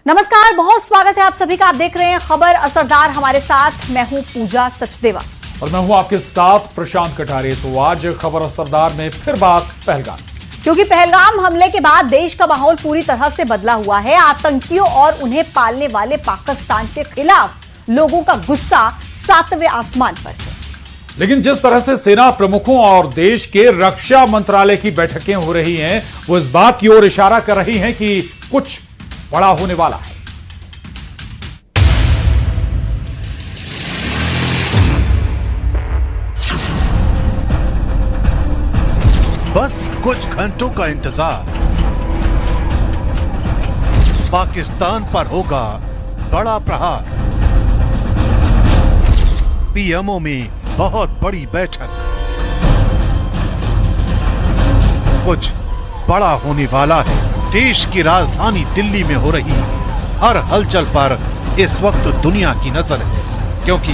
नमस्कार, बहुत स्वागत है आप सभी का। आप देख रहे हैं खबर असरदार। हमारे साथ मैं हूं पूजा सचदेवा और मैं हूं आपके साथ प्रशांत कटारे। तो आज खबर असरदार में फिर बात पहलगाम, क्योंकि पहलगाम हमले के बाद देश का माहौल पूरी तरह से बदला हुआ है। आतंकियों और उन्हें पालने वाले पाकिस्तान के खिलाफ लोगों का गुस्सा 7वें आसमान पर है। लेकिन जिस तरह से सेना प्रमुखों और देश के रक्षा मंत्रालय की बैठकें हो रही हैं, वो इस बात की ओर इशारा कर रही हैं कि कुछ बड़ा होने वाला है। बस कुछ घंटों का इंतजार, पाकिस्तान पर होगा बड़ा प्रहार। पीएमओ में बहुत बड़ी बैठक, कुछ बड़ा होने वाला है। देश की राजधानी दिल्ली में हो रही हर हलचल पर इस वक्त दुनिया की नजर है, क्योंकि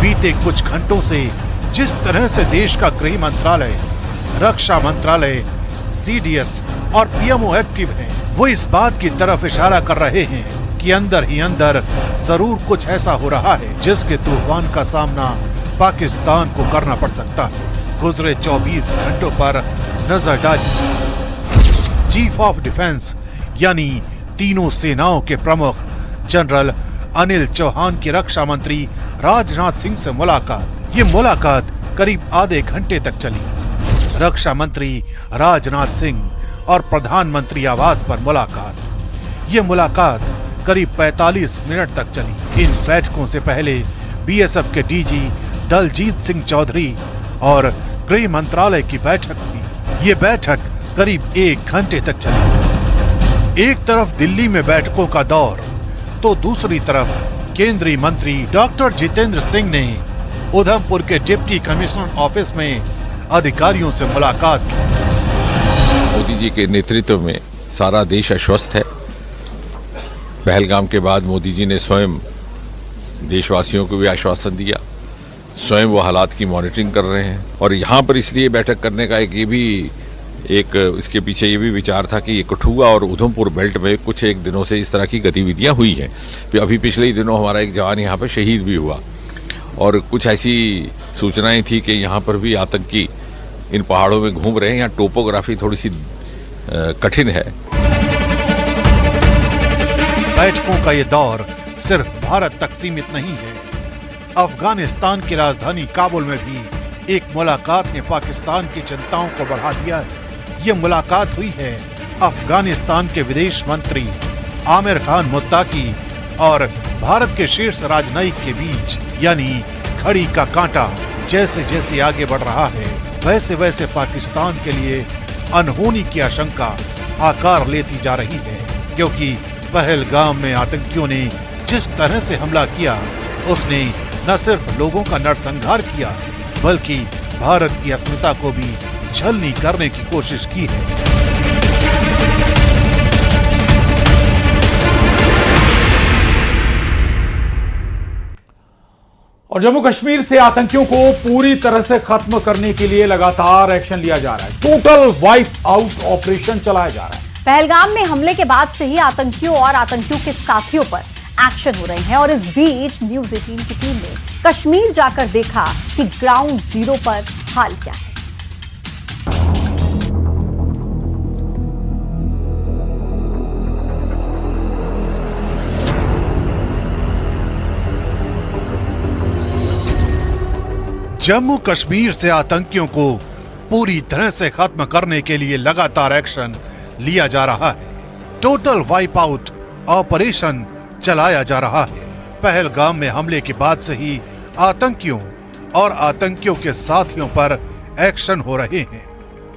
बीते कुछ घंटों से जिस तरह से देश का गृह मंत्रालय, रक्षा मंत्रालय, सीडीएस और पीएमओ एक्टिव हैं, वो इस बात की तरफ इशारा कर रहे हैं कि अंदर ही अंदर जरूर कुछ ऐसा हो रहा है जिसके तूफान का सामना पाकिस्तान को करना पड़ सकता है। गुजरे 24 घंटों पर नजर डाली। चीफ ऑफ डिफेंस यानी तीनों सेनाओं के प्रमुख जनरल अनिल चौहान की रक्षा मंत्री राजनाथ सिंह से मुलाकात। ये मुलाकात करीब आधे घंटे तक चली। रक्षा मंत्री राजनाथ सिंह और प्रधानमंत्री आवास पर मुलाकात। ये मुलाकात करीब 45 मिनट तक चली। इन बैठकों से पहले बीएसएफ के डीजी दलजीत सिंह चौधरी और गृह मंत्रालय की बैठक हुई। ये बैठक करीब 1 घंटे तक चली। एक तरफ दिल्ली में बैठकों का दौर, तो दूसरी तरफ केंद्रीय मंत्री डॉक्टर जितेंद्र सिंह ने उधमपुर के डिप्टी कमिश्नर ऑफिस में अधिकारियों से मुलाकात की। मोदी जी के नेतृत्व में सारा देश आश्वस्त है। पहलगाम के बाद मोदी जी ने स्वयं देशवासियों को भी आश्वासन दिया, स्वयं वो हालात की मॉनिटरिंग कर रहे हैं। और यहाँ पर इसलिए बैठक करने का इसके पीछे ये भी विचार था कि ये कठुआ और उधमपुर बेल्ट में कुछ एक दिनों से इस तरह की गतिविधियाँ हुई हैं। अभी पिछले ही दिनों हमारा एक जवान यहाँ पर शहीद भी हुआ और कुछ ऐसी सूचनाएं थी कि यहाँ पर भी आतंकी इन पहाड़ों में घूम रहे हैं। यहाँ टोपोग्राफी थोड़ी सी कठिन है। बैठकों का ये दौर सिर्फ भारत तक सीमित नहीं है। अफगानिस्तान की राजधानी काबुल में भी एक मुलाकात ने पाकिस्तान की चिंताओं को बढ़ा दिया है। ये मुलाकात हुई है अफगानिस्तान के विदेश मंत्री आमिर खान मुत्ताकी और भारत के शीर्ष राजनयिक के बीच, यानी घड़ी का कांटा जैसे जैसे आगे बढ़ रहा है, वैसे वैसे पाकिस्तान के लिए अनहोनी की आशंका आकार लेती जा रही है। क्योंकि पहलगाम में आतंकियों ने जिस तरह से हमला किया, उसने न सिर्फ लोगों का नरसंहार किया, बल्कि भारत की अस्मिता को भी छलनी करने की कोशिश की है। और जम्मू कश्मीर से आतंकियों को पूरी तरह से खत्म करने के लिए लगातार एक्शन लिया जा रहा है। टोटल वाइप आउट ऑपरेशन चलाया जा रहा है। पहलगाम में हमले के बाद से ही आतंकियों और आतंकियों के साथियों पर एक्शन हो रहे हैं। और इस बीच न्यूज़ 18 की टीम ने कश्मीर जाकर देखा कि ग्राउंड जीरो पर हाल क्या है। जम्मू कश्मीर से आतंकियों को पूरी तरह से खत्म करने के लिए लगातार एक्शन लिया जा रहा है। टोटल वाइप आउट ऑपरेशन चलाया जा रहा है। पहलगाम में हमले के बाद से ही आतंकियों और आतंकियों के साथियों पर एक्शन हो रहे हैं।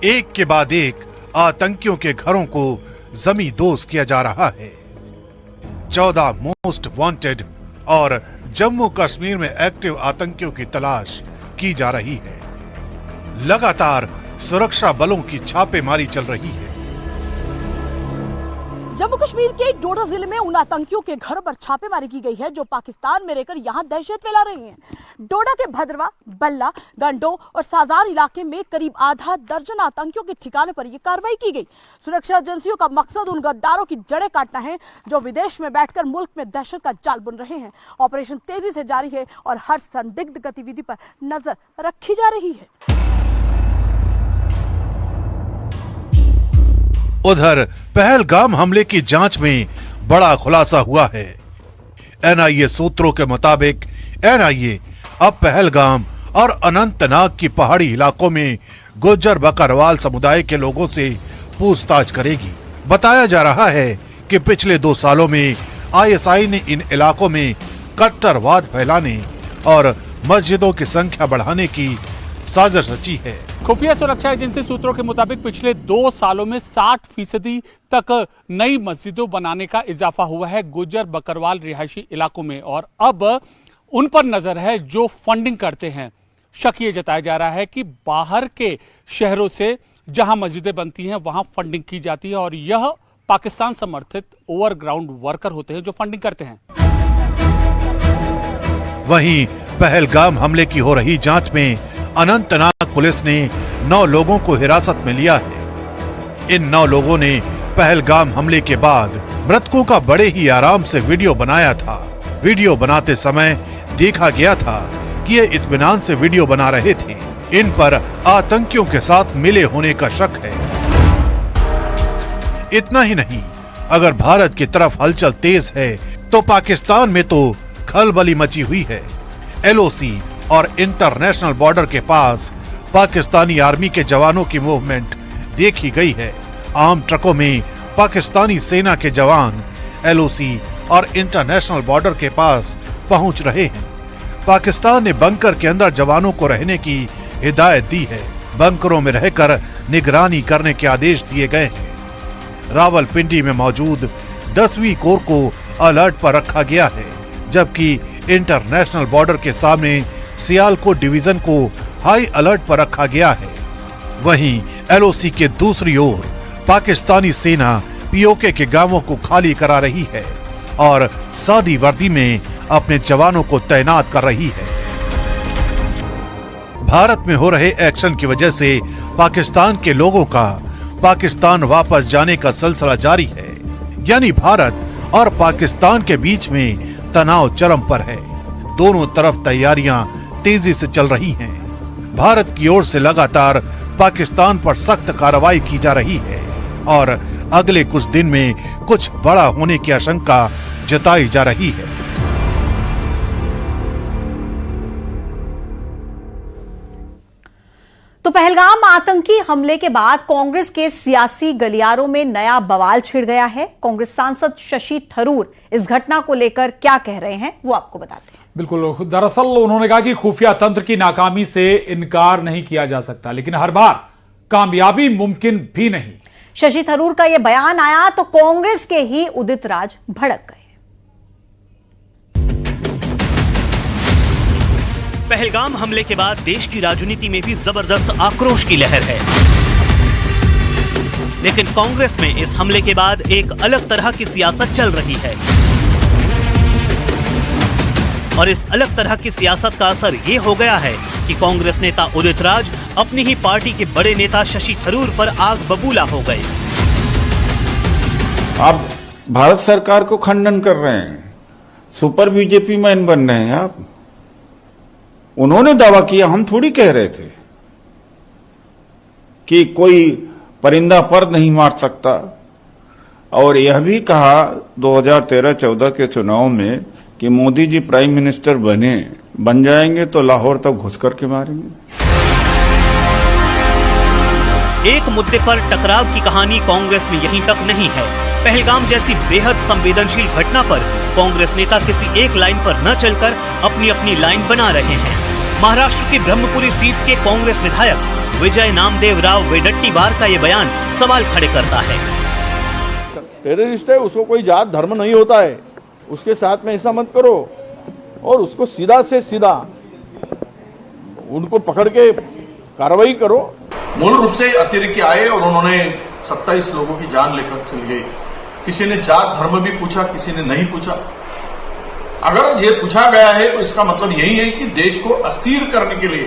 एक के बाद एक आतंकियों के घरों को जमींदोज किया जा रहा है। 14 मोस्ट वांटेड और जम्मू कश्मीर में एक्टिव आतंकियों की तलाश की जा रही है। लगातार सुरक्षा बलों की छापेमारी चल रही है। जम्मू कश्मीर के डोडा जिले में उन आतंकियों के घर पर छापेमारी की गई है जो पाकिस्तान में रहकर यहां दहशत फैला रहे हैं। डोडा के भद्रवा, बल्ला, गंडो और साजार इलाके में करीब आधा दर्जन आतंकियों के ठिकाने पर यह कार्रवाई की गई। सुरक्षा एजेंसियों का मकसद उन गद्दारों की जड़ें काटना है जो विदेश में बैठकर मुल्क में दहशत का जाल बुन रहे हैं। ऑपरेशन तेजी से जारी है और हर संदिग्ध गतिविधि पर नजर रखी जा रही है। उधर पहलगाम हमले की जांच में बड़ा खुलासा हुआ है। एनआईए सूत्रों के मुताबिक एनआईए अब पहलगाम और अनंतनाग की पहाड़ी इलाकों में गुज्जर बकरवाल समुदाय के लोगों से पूछताछ करेगी। बताया जा रहा है कि पिछले 2 सालों में आईएसआई ने इन इलाकों में कट्टरवाद फैलाने और मस्जिदों की संख्या बढ़ाने की साजिश रची है। खुफिया सुरक्षा एजेंसी सूत्रों के मुताबिक पिछले 2 सालों में 60% तक नई मस्जिदों बनाने का इजाफा हुआ है गुज्जर बकरवाल रिहायशी इलाकों में, और अब उन पर नजर है जो फंडिंग करते हैं। शक ये जताया जा रहा है कि बाहर के शहरों से जहां मस्जिदें बनती हैं वहां फंडिंग की जाती है और यह पाकिस्तान समर्थित ओवरग्राउंड वर्कर होते हैं जो फंडिंग करते हैं। वहीं पहलगाम हमले की हो रही जांच में अनंतनाग पुलिस ने 9 लोगों को हिरासत में लिया है। इन 9 लोगों ने पहलगाम हमले के बाद मृतकों का बड़े ही आराम से वीडियो बनाया था। वीडियो बनाते समय देखा गया था कि ये इत्मीनान से वीडियो बना रहे थे। इन पर आतंकियों के साथ मिले होने का शक है। इतना ही नहीं, अगर भारत की तरफ हलचल तेज है तो पाकिस्तान में तो खलबली मची हुई है। एलओसी और इंटरनेशनल बॉर्डर के पास पाकिस्तानी आर्मी के जवानों की मूवमेंट देखी गई है। आम ट्रकों में पाकिस्तानी सेना के जवान एलओसी और इंटरनेशनल बॉर्डर के पास पहुंच रहे हैं। पाकिस्तान ने बंकर के अंदर जवानों को रहने की हिदायत दी है। बंकरों में रहकर निगरानी करने के आदेश दिए गए हैं। रावलपिंडी में मौजूद 10वीं कोर को अलर्ट पर रखा गया है, जबकि इंटरनेशनल बॉर्डर के सामने सियालकोट डिवीजन को हाई अलर्ट पर रखा गया है। वहीं एलओसी के दूसरी ओर पाकिस्तानी सेना पीओके के गांवों को खाली करा रही है और सादी वर्दी में अपने जवानों को तैनात कर रही है। भारत में हो रहे एक्शन की वजह से पाकिस्तान के लोगों का पाकिस्तान वापस जाने का सिलसिला जारी है। यानी भारत और पाकिस्तान के बीच में तनाव चरम पर है। दोनों तरफ तैयारियां तेजी से चल रही हैं। भारत की ओर से लगातार पाकिस्तान पर सख्त कार्रवाई की जा रही है और अगले कुछ दिन में कुछ बड़ा होने की आशंका जताई जा रही है। तो पहलगाम आतंकी हमले के बाद कांग्रेस के सियासी गलियारों में नया बवाल छिड़ गया है। कांग्रेस सांसद शशि थरूर इस घटना को लेकर क्या कह रहे हैं वो आपको बताते हैं। बिल्कुल, दरअसल उन्होंने कहा कि खुफिया तंत्र की नाकामी से इनकार नहीं किया जा सकता, लेकिन हर बार कामयाबी मुमकिन भी नहीं। शशि थरूर का यह बयान आया तो कांग्रेस के ही उदित राज भड़क गए। पहलगाम हमले के बाद देश की राजनीति में भी जबरदस्त आक्रोश की लहर है, लेकिन कांग्रेस में इस हमले के बाद एक अलग तरह की सियासत चल रही है और इस अलग तरह की सियासत का असर ये हो गया है कि कांग्रेस नेता उदित राज अपनी ही पार्टी के बड़े नेता शशि थरूर पर आग बबूला हो गए। आप भारत सरकार को खंडन कर रहे हैं, सुपर बीजेपी मैन बन रहे हैं आप। उन्होंने दावा किया, हम थोड़ी कह रहे थे कि कोई परिंदा पर नहीं मार सकता। और यह भी कहा 2013-14 के चुनाव में कि मोदी जी प्राइम मिनिस्टर बन जाएंगे तो लाहौर तक घुस करके मारेंगे। एक मुद्दे पर टकराव की कहानी कांग्रेस में यहीं तक नहीं है। पहलगाम जैसी बेहद संवेदनशील घटना पर कांग्रेस नेता किसी एक लाइन पर न चलकर अपनी अपनी लाइन बना रहे हैं। महाराष्ट्र की ब्रह्मपुरी सीट के कांग्रेस विधायक विजय नामदेव राव वेडट्टीवार का ये बयान सवाल खड़े करता है। टेररिस्ट है, उसको कोई जात धर्म नहीं होता है, उसके साथ में ऐसा मत करो और उसको सीधा से सीधा उनको पकड़ के कार्रवाई करो। मूल रूप से अतिरेकी आए और उन्होंने 27 लोगों की जान लेकर चली गई। किसी ने जात धर्म भी पूछा, किसी ने नहीं पूछा। अगर ये पूछा गया है तो इसका मतलब यही है कि देश को अस्थिर करने के लिए,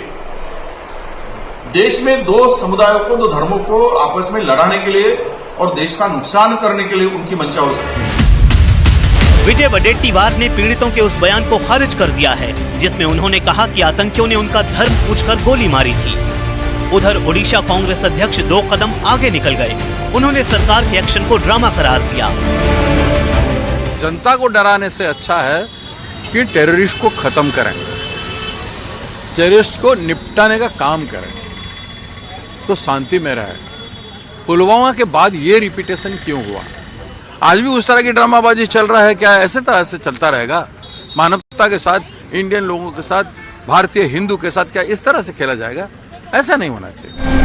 देश में दो समुदायों को, दो धर्मों को आपस में लड़ाने के लिए और देश का नुकसान करने के लिए उनकी मंशा हो सकती है। विजय वडेट्टीवार ने पीड़ितों के उस बयान को खारिज कर दिया है जिसमें उन्होंने कहा कि आतंकियों ने उनका धर्म पूछकर गोली मारी थी। उधर ओडिशा कांग्रेस अध्यक्ष 2 कदम आगे निकल गए। उन्होंने सरकार के एक्शन को ड्रामा करार दिया। जनता को डराने से अच्छा है कि टेररिस्ट को खत्म करें, टेररिस्ट को निपटाने का काम करें तो शांति में रहे। पुलवामा के बाद ये रिपीटेशन क्यों हुआ? आज भी उस तरह की ड्रामाबाजी चल रहा है क्या? ऐसे तरह से चलता रहेगा? मानवता के साथ, इंडियन लोगों के साथ, भारतीय हिंदू के साथ क्या इस तरह से खेला जाएगा? ऐसा नहीं होना चाहिए।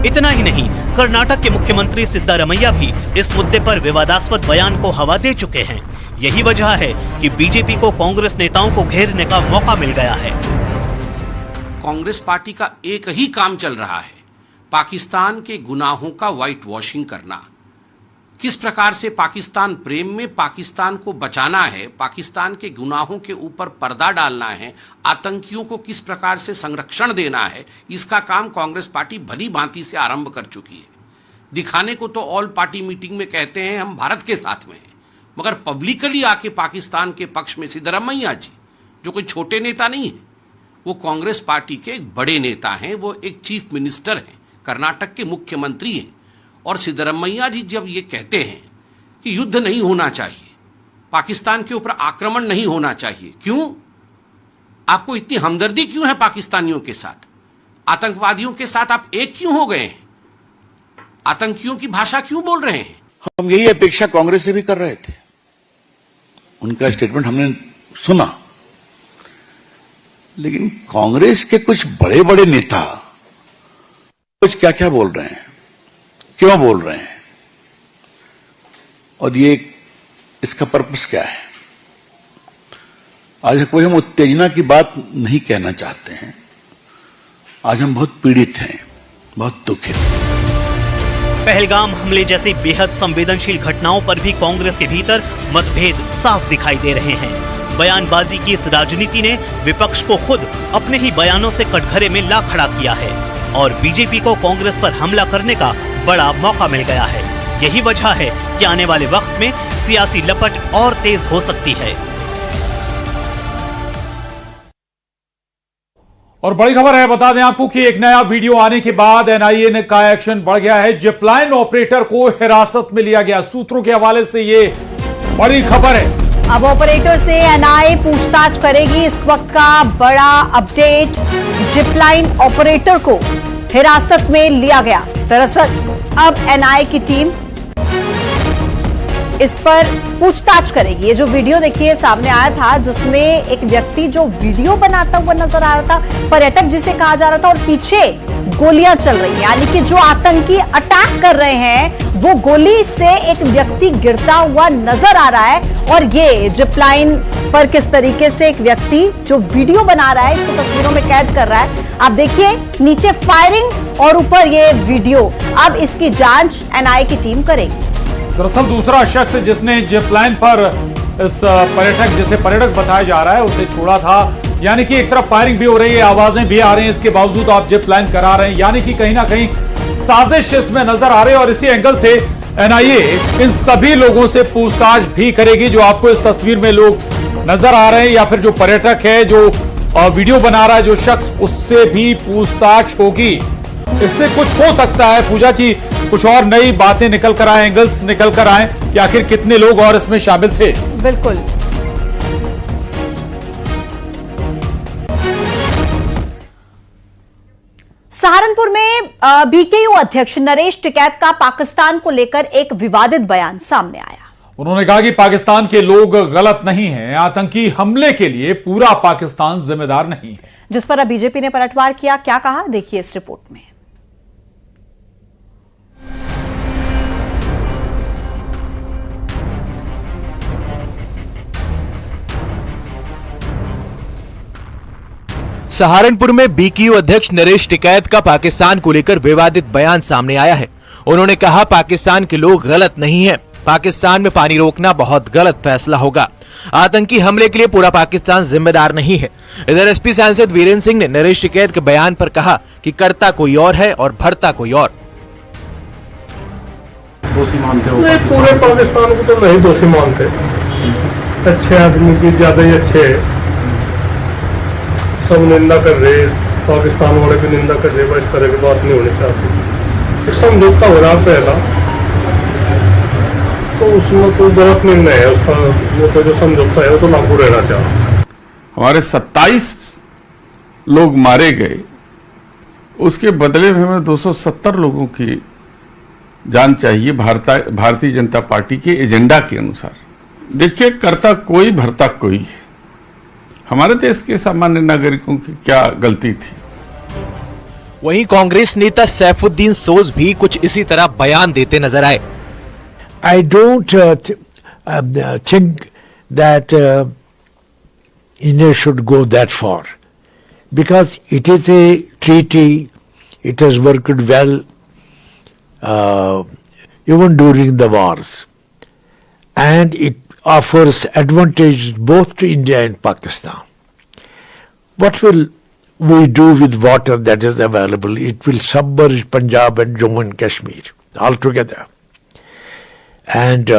इतना ही नहीं, कर्नाटक के मुख्यमंत्री सिद्धारमैया भी इस मुद्दे पर विवादास्पद बयान को हवा दे चुके हैं। यही वजह है कि बीजेपी को कांग्रेस नेताओं को घेरने का मौका मिल गया है। कांग्रेस पार्टी का एक ही काम चल रहा है, पाकिस्तान के गुनाहों का व्हाइट वॉशिंग करना। किस प्रकार से पाकिस्तान प्रेम में पाकिस्तान को बचाना है, पाकिस्तान के गुनाहों के ऊपर पर्दा डालना है, आतंकियों को किस प्रकार से संरक्षण देना है, इसका काम कांग्रेस पार्टी भली भांति से आरंभ कर चुकी है। दिखाने को तो ऑल पार्टी मीटिंग में कहते हैं हम भारत के साथ में हैं, मगर पब्लिकली आके पाकिस्तान के पक्ष में सिद्धरामैया जी, जो कोई छोटे नेता नहीं है, वो कांग्रेस पार्टी के एक बड़े नेता हैं, वो एक चीफ मिनिस्टर हैं, कर्नाटक के मुख्यमंत्री हैं। और सिद्धरामैया जी जब ये कहते हैं कि युद्ध नहीं होना चाहिए, पाकिस्तान के ऊपर आक्रमण नहीं होना चाहिए, क्यों? आपको इतनी हमदर्दी क्यों है पाकिस्तानियों के साथ? आतंकवादियों के साथ आप एक क्यों हो गए हैं? आतंकियों की भाषा क्यों बोल रहे हैं? हम यही अपेक्षा कांग्रेस से भी कर रहे थे। उनका स्टेटमेंट हमने सुना, लेकिन कांग्रेस के कुछ बड़े बड़े नेता कुछ क्या क्या बोल रहे हैं, क्यों बोल रहे हैं, और ये इसका पर्पस क्या है? आज कोई हम उत्तेजना की बात नहीं कहना चाहते हैं। आज हम बहुत पीड़ित हैं, बहुत दुखित हैं। पहलगाम हमले जैसी बेहद संवेदनशील घटनाओं पर भी कांग्रेस के भीतर मतभेद साफ दिखाई दे रहे हैं। बयानबाजी की इस राजनीति ने विपक्ष को खुद अपने ही बयानों से कटघरे में ला खड़ा किया है और बीजेपी को कांग्रेस पर हमला करने का बड़ा मौका मिल गया है। यही वजह है कि आने वाले वक्त में सियासी लपट और तेज हो सकती है। और बड़ी खबर है, बता दें आपको कि एक नया वीडियो आने के बाद एनआईए का एक्शन बढ़ गया है। जिपलाइन ऑपरेटर को हिरासत में लिया गया। सूत्रों के हवाले से ये बड़ी खबर है। अब ऑपरेटर से एनआईए पूछताछ करेगी। इस वक्त का बड़ा अपडेट, जिपलाइन ऑपरेटर को हिरासत में लिया गया। दरअसल अब एनआईए की टीम इस पर पूछताछ करेगी। ये जो वीडियो देखिए सामने आया था, जिसमें एक व्यक्ति जो वीडियो बनाता हुआ नजर आ रहा था, पर्यटक जिसे कहा जा रहा था, और पीछे गोलियां चल रही हैं, यानी कि जो आतंकी अटैक कर रहे हैं वो गोली से एक व्यक्ति गिरता हुआ नजर आ रहा है। और ये जिपलाइन पर किस तरीके से एक व्यक्ति जो वीडियो बना रहा है इसको तस्वीरों में कैद कर रहा है। आप देखिए नीचे फायरिंग और ऊपर ये वीडियो। अब इसकी जांच एनआईए की टीम करेगी। दरअसल दूसरा शख्स जिसने जिपलाइन पर इस पर्यटक, जिसे पर्यटक बताया जा रहा है, उसे छोड़ा था। यानी कि एक तरफ फायरिंग भी हो रही है, आवाजें भी आ रही हैं, इसके बावजूद आप जिपलाइन करा रहे हैं। यानी कि कहीं ना कहीं साजिश इसमें नजर आ रही है। और इसी एंगल से एनआईए इन सभी लोगों से पूछताछ भी करेगी। जो आपको इस तस्वीर में लोग नजर आ रहे हैं या फिर जो पर्यटक है, जो वीडियो बना रहा है जो शख्स, उससे भी पूछताछ होगी। इससे कुछ हो सकता है पूजा की कुछ और नई बातें निकल कर आए, एंगल्स निकल कर आए कि आखिर कितने लोग और इसमें शामिल थे। बिल्कुल। सहारनपुर में बीकेयू अध्यक्ष नरेश टिकैत का पाकिस्तान को लेकर एक विवादित बयान सामने आया। उन्होंने कहा कि पाकिस्तान के लोग गलत नहीं हैं, आतंकी हमले के लिए पूरा पाकिस्तान जिम्मेदार नहीं है। जिस पर अब बीजेपी ने पलटवार किया। क्या कहा, देखिए इस रिपोर्ट में। सहारनपुर में बीकेयू अध्यक्ष नरेश टिकैत का पाकिस्तान को लेकर विवादित बयान सामने आया है। उन्होंने कहा, पाकिस्तान के लोग गलत नहीं हैं। पाकिस्तान में पानी रोकना बहुत गलत फैसला होगा। आतंकी हमले के लिए पूरा पाकिस्तान जिम्मेदार नहीं है। इधर एसपी सांसद वीरेंद्र सिंह ने नरेश टिकैत के बयान पर कहा कि करता कोई और है और भरता कोई और। दोषी मानते हो? नहीं, पूरे पाकिस्तान को तो नहीं दोषी मानते। अच्छे आदमी भी ज्यादा ही अच्छे है। सब निंदा कर रहे, पाकिस्तान वाले भी निंदा कर रहे, इस तरह की बात नहीं होनी चाहिए। एक समझौता हो रहा पहला, तो उसमें तो गलत निर्णय है उसका। वो तो जो समझौता है वो तो लागू रहना चाहिए। हमारे 27 लोग मारे गए, उसके बदले में हमें 270 लोगों की जान चाहिए भारतीय जनता पार्टी के एजेंडा के अनुसार। देखिए, करता कोई भरता कोई है। हमारे देश के सामान्य नागरिकों की क्या गलती थी। वहीं कांग्रेस नेता सैफुद्दीन सोज भी कुछ इसी तरह बयान देते नजर आए। I don't think that India should go that far, because it is a treaty. It has worked well even during the wars, and it offers advantages both to India and Pakistan. What will we do with water that is available? It will submerge Punjab and Jammu and Kashmir altogether. And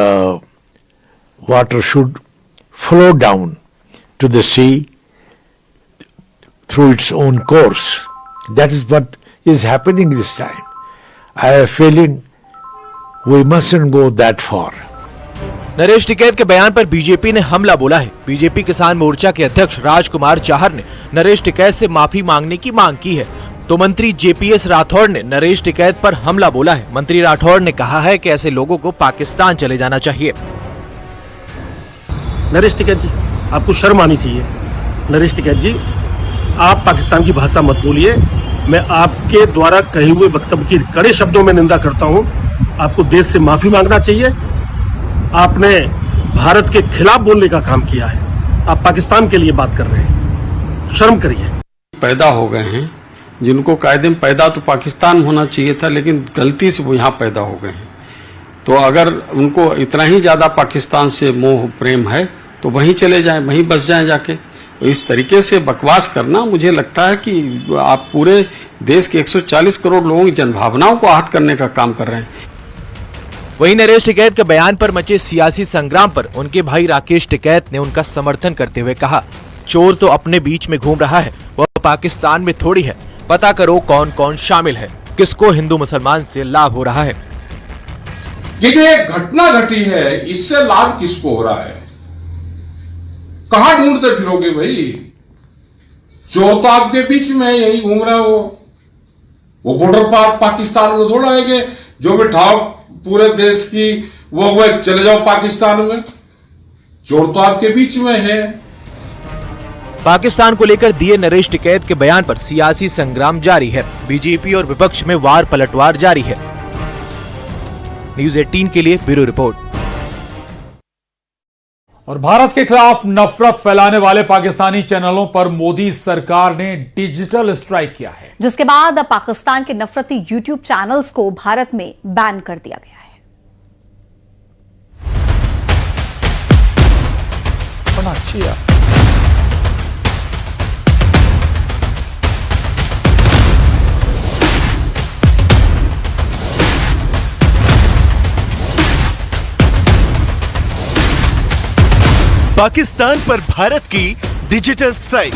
water should flow down to the sea through its own course. That is what is happening this time. I have a feeling we mustn't go that far. Naresh Tikait के बयान पर BJP ने हमला बोला है। BJP किसान मोर्चा के अध्यक्ष राजकुमार चाहर ने नरेश टिकैत से माफी मांगने की मांग की है, तो मंत्री जेपीएस राठौड़ ने नरेश टिकैत पर हमला बोला है। मंत्री राठौड़ ने कहा है कि ऐसे लोगों को पाकिस्तान चले जाना चाहिए। नरेश टिकैत जी, आपको शर्म आनी चाहिए। नरेश टिकैत जी, आप पाकिस्तान की भाषा मत बोलिए। मैं आपके द्वारा कहे हुए वक्तव्य की कड़े शब्दों में निंदा करता हूं। आपको देश से माफी मांगना चाहिए। आपने भारत के खिलाफ बोलने का काम किया है। आप पाकिस्तान के लिए बात कर रहे हैं, शर्म करिए। पैदा हो गए हैं जिनको कायदे में पैदा तो पाकिस्तान होना चाहिए था, लेकिन गलती से वो यहाँ पैदा हो गए हैं। तो अगर उनको इतना ही ज्यादा पाकिस्तान से मोह प्रेम है तो वहीं चले जाएं, वहीं बस जाएं जाके। इस तरीके से बकवास करना, मुझे लगता है कि आप पूरे देश के 140 करोड़ लोगों की जनभावनाओं को आहत करने का काम कर रहे हैं। वहीं नरेश टिकैत के बयान पर मचे सियासी संग्राम पर उनके भाई राकेश टिकैत ने उनका समर्थन करते हुए कहा, चोर तो अपने बीच में घूम रहा है, वह पाकिस्तान में थोड़ी है। पता करो कौन कौन शामिल है, किसको हिंदू मुसलमान से लाभ हो रहा है। ये जो एक घटना घटी है, इससे लाभ किसको हो रहा है? कहां ढूंढते फिरोगे भाई? चोर तो आपके बीच में यही घूम रहा है। वो बॉर्डर पार पाकिस्तान में थोड़ा है कि जो भी ठाव पूरे देश की वो चले जाओ पाकिस्तान में। चोर तो आपके बीच में है। पाकिस्तान को लेकर दिए नरेश टिकैत के बयान पर सियासी संग्राम जारी है। बीजेपी और विपक्ष में वार पलटवार जारी है। न्यूज़ 18 के लिए ब्यूरो रिपोर्ट। और भारत के खिलाफ नफरत फैलाने वाले पाकिस्तानी चैनलों पर मोदी सरकार ने डिजिटल स्ट्राइक किया है, जिसके बाद अब पाकिस्तान के नफरती यूट्यूब चैनल्स को भारत में बैन कर दिया गया है। अच्छी है। पाकिस्तान पर भारत की डिजिटल स्ट्राइक।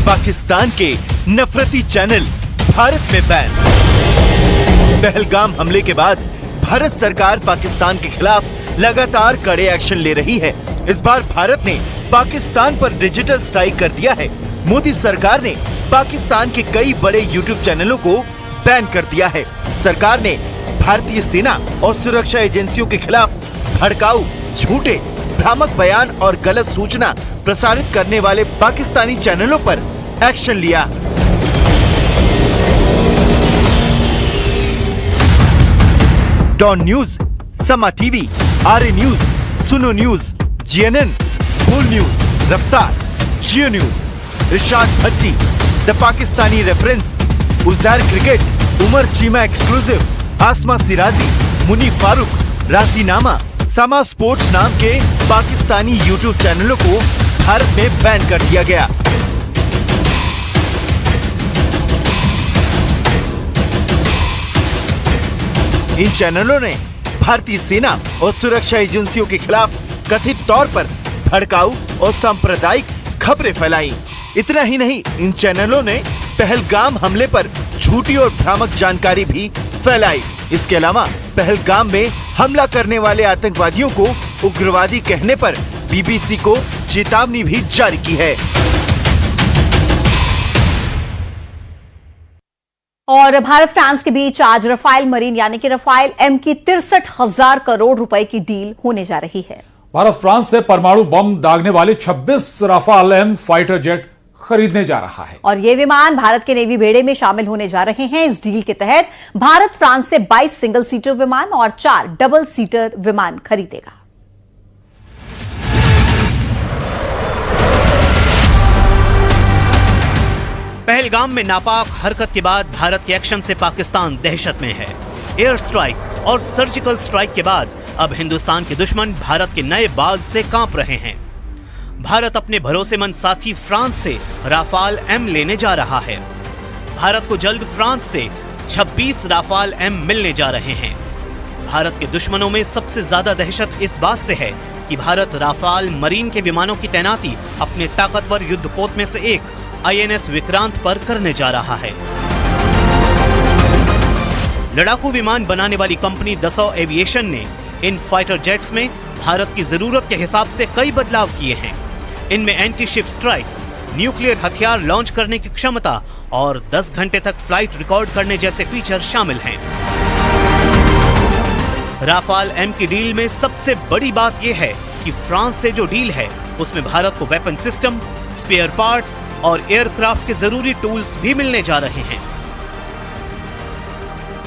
पाकिस्तान के नफरती चैनल भारत में बैन। पहलगाम हमले के बाद भारत सरकार पाकिस्तान के खिलाफ लगातार कड़े एक्शन ले रही है। इस बार भारत ने पाकिस्तान पर डिजिटल स्ट्राइक कर दिया है। मोदी सरकार ने पाकिस्तान के कई बड़े यूट्यूब चैनलों को बैन कर दिया है। सरकार ने भारतीय सेना और सुरक्षा एजेंसियों के खिलाफ भड़काऊ, झूठे, भ्रामक बयान और गलत सूचना प्रसारित करने वाले पाकिस्तानी चैनलों पर एक्शन लिया। Dawn news, Samaa TV, ARY news, Suno news, GNN, full news, Raftar, Geo news, Irshad Bhatti, the Pakistani reference, Uzair cricket, Umar Cheema exclusive, Asma Shirazi, Muneeb Farooq, Rajinama, Samaa sports नाम के पाकिस्तानी यूट्यूब चैनलों को भारत में बैन कर दिया गया। इन चैनलों ने भारतीय सेना और सुरक्षा एजेंसियों के खिलाफ कथित तौर पर भड़काऊ और सांप्रदायिक खबरें फैलाई। इतना ही नहीं, इन चैनलों ने पहलगाम हमले पर झूठी और भ्रामक जानकारी भी फैलाई। इसके अलावा पहलगाम में हमला करने वाले आतंकवादियों को उग्रवादी कहने पर बीबीसी को चेतावनी भी जारी की है। और भारत फ्रांस के बीच आज रफाल मरीन यानी कि रफाल एम की 63,000 करोड़ रुपए की डील होने जा रही है। भारत फ्रांस से परमाणु बम दागने वाले 26 राफाल एम फाइटर जेट खरीदने जा रहा है और ये विमान भारत के नेवी बेड़े में शामिल होने जा रहे हैं। इस डील के तहत भारत फ्रांस से 22 सिंगल सीटर विमान और 4 डबल सीटर विमान खरीदेगा। पहलगाम में नापाक हरकत के बाद भारत के एक्शन से पाकिस्तान दहशत में है। एयर स्ट्राइक और सर्जिकल स्ट्राइक के बाद अब हिंदुस्तान के दुश्मन भारत के नए बाज से कांप रहे हैं। भारत अपने भरोसेमंद साथी फ्रांस से राफाल एम लेने जा रहा है। भारत को जल्द फ्रांस से 26 राफाल एम मिलने जा रहे हैं। भारत के दुश्मनों में सबसे ज्यादा दहशत इस बात से है कि भारत राफाल मरीन के विमानों की तैनाती अपने ताकतवर युद्धपोत में से एक INS विक्रांत पर करने जा रहा है। लड़ाकू विमान बनाने वाली कंपनी दसॉ एविएशन ने इन फाइटर जेट्स में भारत की जरूरत के हिसाब से कई बदलाव किए हैं। इनमें एंटी शिप स्ट्राइक, न्यूक्लियर हथियार लॉन्च करने की क्षमता और 10 घंटे तक फ्लाइट रिकॉर्ड करने जैसे फीचर शामिल हैं। राफाल एम की डील में सबसे बड़ी बात यह है कि फ्रांस से जो डील है उसमें भारत को वेपन सिस्टम, स्पेयर पार्ट्स और एयरक्राफ्ट के जरूरी टूल्स भी मिलने जा रहे हैं।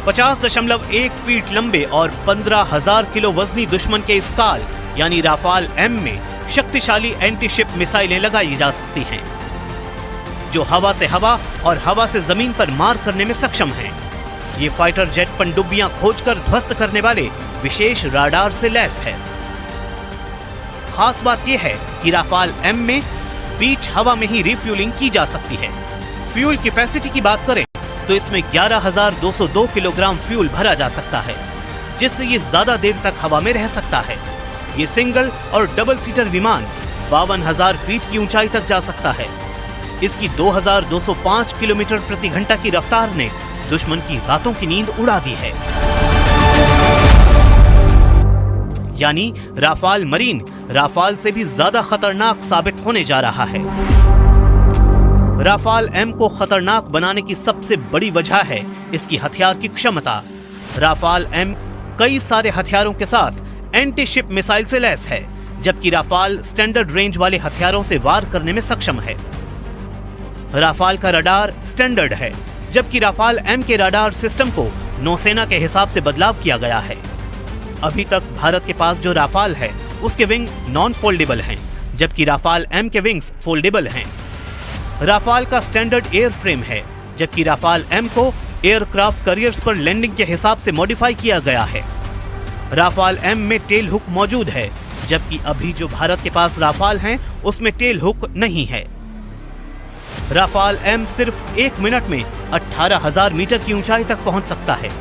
50.1 फीट लंबे और 15,000 किलो वजनी दुश्मन के इस काल यानी राफाल एम में शक्तिशाली एंटी शिप मिसाइलें लगाई जा सकती हैं, जो हवा से हवा और हवा से जमीन पर मार करने में सक्षम हैं। ये फाइटर जेट पनडुब्बियां खोजकर ध्वस्त करने वाले विशेष राडार से लैस है। खास बात यह है कि राफाल एम में बीच हवा में ही रिफ्यूलिंग की जा सकती है। फ्यूल कैपेसिटी की बात करें तो इसमें 11,202 किलोग्राम फ्यूल भरा जा सकता है, जिससे ये ज्यादा देर तक हवा में रह सकता है। ये सिंगल और डबल सीटर विमान 52,000 फीट की ऊंचाई तक जा सकता है। इसकी 2,205 किलोमीटर प्रति घंटा की रफ्तार ने दुश्मन की रातों की नींद उड़ा दी है। यानी राफाल मरीन राफाल से भी ज्यादा खतरनाक साबित होने जा रहा है। राफाल एम को खतरनाक बनाने की सबसे बड़ी वजह है इसकी हथियार की क्षमता। राफाल एम कई सारे हथियारों के साथ एंटी शिप मिसाइल से लैस है, जबकि राफाल स्टैंडर्ड रेंज वाले हथियारों से वार करने में सक्षम है। राफाल का रडार स्टैंडर्ड है, जबकि राफाल एम के रडार सिस्टम को नौसेना के हिसाब से बदलाव किया गया है। अभी तक भारत के पास जो राफाल है उसके विंग नॉन फोल्डेबल हैं, जबकि राफाल एम के विंग्स फोल्डेबल हैं। राफाल का स्टैंडर्ड एयर फ्रेम है, जबकि राफाल एम को एयरक्राफ्ट करियर्स पर लैंडिंग के हिसाब से मॉडिफाई किया गया है। राफाल एम में टेल हुक मौजूद है, जबकि अभी जो भारत के पास राफाल हैं उसमें टेल हुक नहीं है। राफाल एम सिर्फ 1 मिनट में 18,000 मीटर की ऊंचाई तक पहुंच सकता है।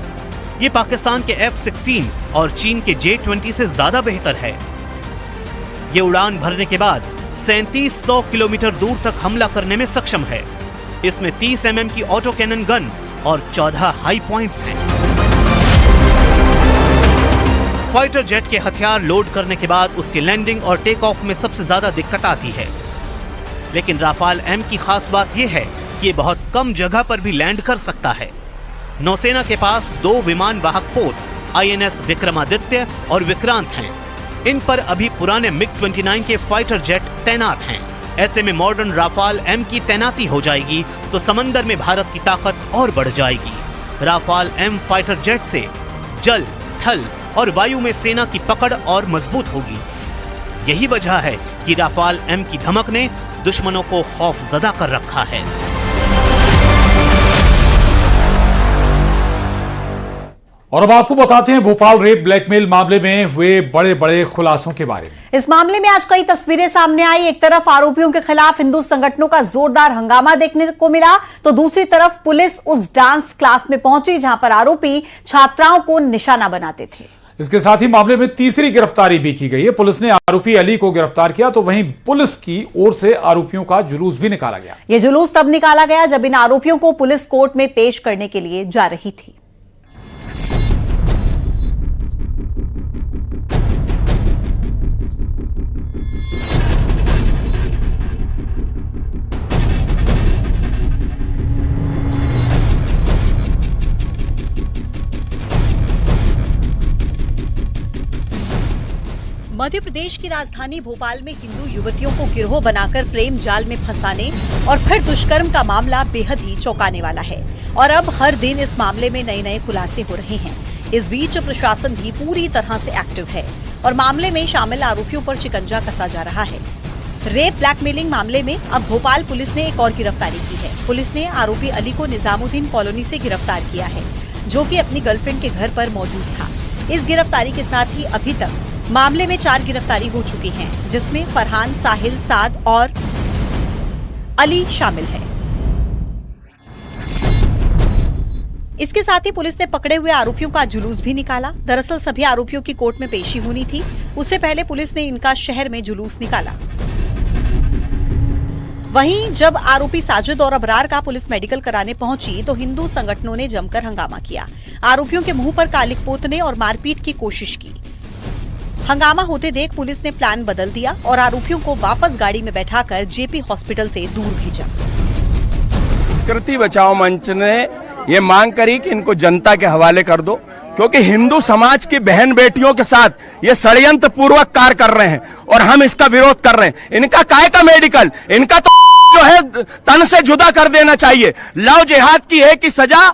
ये पाकिस्तान के F-16 और चीन के J-20 से ज्यादा बेहतर है। ये उड़ान भरने के बाद 3700 किलोमीटर दूर तक हमला करने में सक्षम है। इसमें 30 mm की ऑटो कैनन गन और 14 हाई पॉइंट्स हैं। फाइटर जेट के हथियार लोड करने के बाद उसके लैंडिंग और टेक ऑफ में सबसे ज्यादा दिक्कत आती है, लेकिन राफाल एम की खास बात यह है कि ये बहुत कम जगह पर भी लैंड कर सकता है। नौसेना के पास 2 विमान वाहक पोत INS विक्रमादित्य और विक्रांत हैं। इन पर अभी पुराने MiG-29 के फाइटर जेट तैनात हैं। ऐसे में मॉडर्न राफाल एम की तैनाती हो जाएगी तो समंदर में भारत की ताकत और बढ़ जाएगी। राफाल एम फाइटर जेट से जल, थल और वायु में सेना की पकड़ और मजबूत होगी। यही वजह है कि राफाल M की धमक ने दुश्मनों को खौफजदा कर रखा है। और अब आपको बताते हैं भोपाल रेप ब्लैकमेल मामले में हुए बड़े बड़े खुलासों के बारे में। इस मामले में आज कई तस्वीरें सामने आई। एक तरफ आरोपियों के खिलाफ हिंदू संगठनों का जोरदार हंगामा देखने को मिला, तो दूसरी तरफ पुलिस उस डांस क्लास में पहुंची जहां पर आरोपी छात्राओं को निशाना बनाते थे। इसके साथ ही मामले में तीसरी गिरफ्तारी भी की गई है। पुलिस ने आरोपी अली को गिरफ्तार किया, तो वहीं पुलिस की ओर से आरोपियों का जुलूस भी निकाला गया। यह जुलूस तब निकाला गया जब इन आरोपियों को पुलिस कोर्ट में पेश करने के लिए जा रही थी। मध्य प्रदेश की राजधानी भोपाल में हिंदू युवतियों को गिरोह बनाकर प्रेम जाल में फंसाने और फिर दुष्कर्म का मामला बेहद ही चौंकाने वाला है और अब हर दिन इस मामले में नए नए खुलासे हो रहे हैं। इस बीच प्रशासन भी पूरी तरह से एक्टिव है और मामले में शामिल आरोपियों पर शिकंजा कसा जा रहा है। रेप ब्लैकमेलिंग मामले में अब भोपाल पुलिस ने एक और गिरफ्तारी की है। पुलिस ने आरोपी अली को निजामुद्दीन कॉलोनी से गिरफ्तार किया है, जो कि अपनी गर्लफ्रेंड के घर पर मौजूद था। इस गिरफ्तारी के साथ ही अभी तक मामले में 4 गिरफ्तारी हो चुकी हैं, जिसमें फरहान, साहिल, साद और अली शामिल है। इसके साथ ही पुलिस ने पकड़े हुए आरोपियों का जुलूस भी निकाला। दरअसल सभी आरोपियों की कोर्ट में पेशी होनी थी, उससे पहले पुलिस ने इनका शहर में जुलूस निकाला। वहीं जब आरोपी साजिद और अबरार का पुलिस मेडिकल कराने पहुंची तो हिंदू संगठनों ने जमकर हंगामा किया। आरोपियों के मुंह पर कालिख पोतने और मारपीट की कोशिश की। हंगामा होते देख पुलिस ने प्लान बदल दिया और आरोपियों को वापस गाड़ी में बैठाकर जेपी हॉस्पिटल से दूर भेजा। संस्कृति बचाओ मंच ने ये मांग करी कि इनको जनता के हवाले कर दो, क्योंकि हिंदू समाज की बहन बेटियों के साथ ये षड्यंत्र पूर्वक कार्य कर रहे हैं और हम इसका विरोध कर रहे हैं। इनका काय का मेडिकल, इनका तो जो है तन से जुदा कर देना चाहिए। लव जिहाद की है कि सजा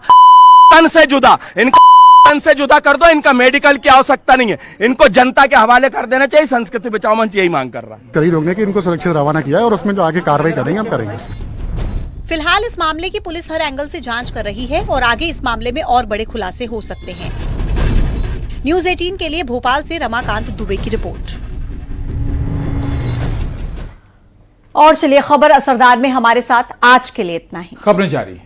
तन से जुदा, इनका तन से जुदा कर दो। इनका मेडिकल की आवश्यकता नहीं है, इनको जनता के हवाले कर देना चाहिए। संस्कृति बचाओ मंच यही मांग कर रहा है। कई लोग ने कि इनको सुरक्षित रवाना किया है और उसमें जो आगे कार्रवाई करेंगे हम करेंगे। फिलहाल इस मामले की पुलिस हर एंगल से जांच कर रही है और आगे इस मामले में और बड़े खुलासे हो सकते हैं। न्यूज़ 18 के लिए भोपाल से रमाकांत दुबे की रिपोर्ट। और चलिए खबर असरदार में हमारे साथ आज के लिए इतना ही। खबरें जारी।